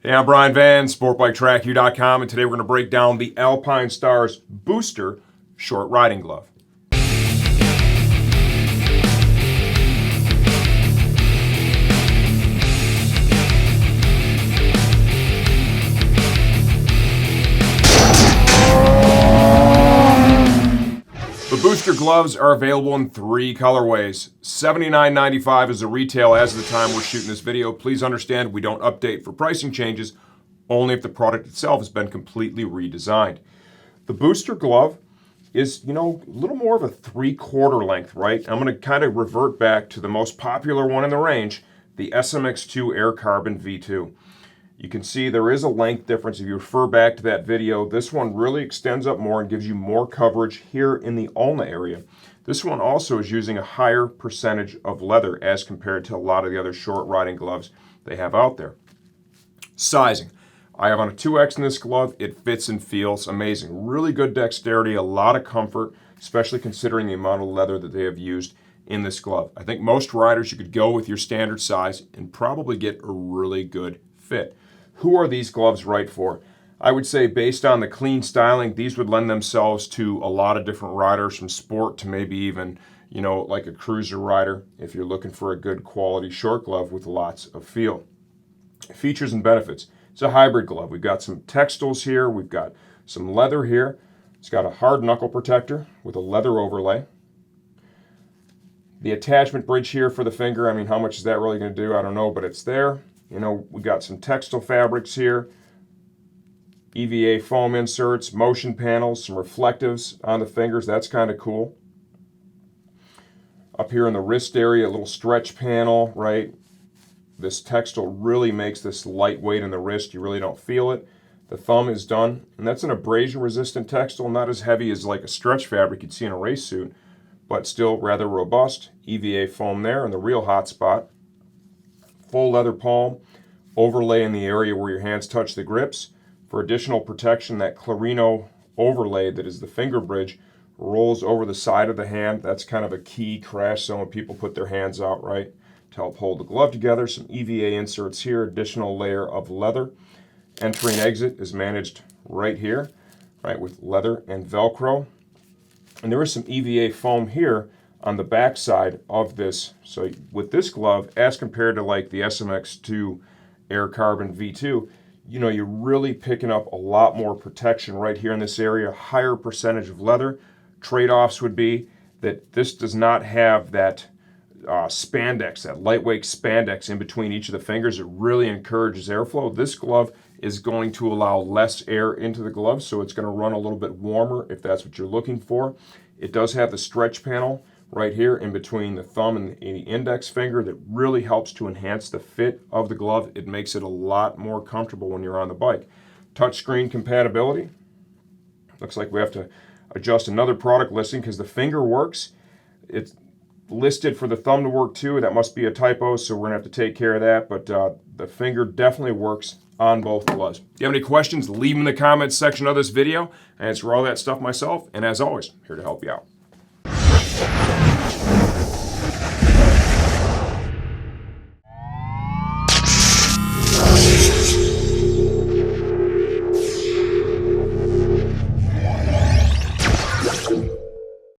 Hey, I'm Brian Van, SportbikeTrackU.com, and today we're going to break down the Alpinestars Booster Short Riding Glove. The Booster gloves are available in 3 colorways. $79.95 is the retail as of the time we're shooting this video. Please understand we don't update for pricing changes, only if the product itself has been completely redesigned. The Booster glove is, a little more of a 3/4 length, right? I'm going to kind of revert back to the most popular one in the range, the SMX2 Air Carbon V2. You can see there is a length difference. If you refer back to that video, this one really extends up more and gives you more coverage here in the ulna area. This one also is using a higher percentage of leather as compared to a lot of the other short riding gloves they have out there. Sizing. I have on a 2X in this glove. It fits and feels amazing. Really good dexterity, a lot of comfort, especially considering the amount of leather that they have used in this glove. I think most riders, you could go with your standard size and probably get a really good fit. Who are these gloves right for? I would say based on the clean styling, these would lend themselves to a lot of different riders, from sport to maybe even, like a cruiser rider, if you're looking for a good quality short glove with lots of feel. Features and benefits. It's a hybrid glove. We've got some textiles here. We've got some leather here. It's got a hard knuckle protector with a leather overlay. The attachment bridge here for the finger, how much is that really going to do? I don't know, but it's there. We got some textile fabrics here, EVA foam inserts, motion panels, some reflectives on the fingers. That's kind of cool. Up here in the wrist area, a little stretch panel, right? This textile really makes this lightweight in the wrist. You really don't feel it. The thumb is done, and that's an abrasion-resistant textile, not as heavy as like a stretch fabric you'd see in a race suit, but still rather robust. EVA foam there in the real hot spot. Full leather palm, overlay in the area where your hands touch the grips. For additional protection, that Clarino overlay that is the finger bridge rolls over the side of the hand. That's kind of a key crash zone when people put their hands out, right, to help hold the glove together. Some EVA inserts here, additional layer of leather. Entry and exit is managed right here, right, with leather and Velcro. And there is some EVA foam here on the back side of this. So with this glove, as compared to like the SMX2 Air Carbon V2, you're really picking up a lot more protection right here in this area, higher percentage of leather. Trade-offs would be that this does not have that spandex, that lightweight spandex in between each of the fingers. It really encourages airflow. This glove is going to allow less air into the glove, so it's going to run a little bit warmer if that's what you're looking for. It does have the stretch panel right here in between the thumb and the index finger that really helps to enhance the fit of the glove. It makes it a lot more comfortable when you're on the bike. Touchscreen compatibility. Looks like we have to adjust another product listing because the finger works. It's listed for the thumb to work too. That must be a typo, so we're going to have to take care of that. But the finger definitely works on both gloves. If you have any questions, leave them in the comments section of this video. I answer all that stuff myself, and as always, here to help you out.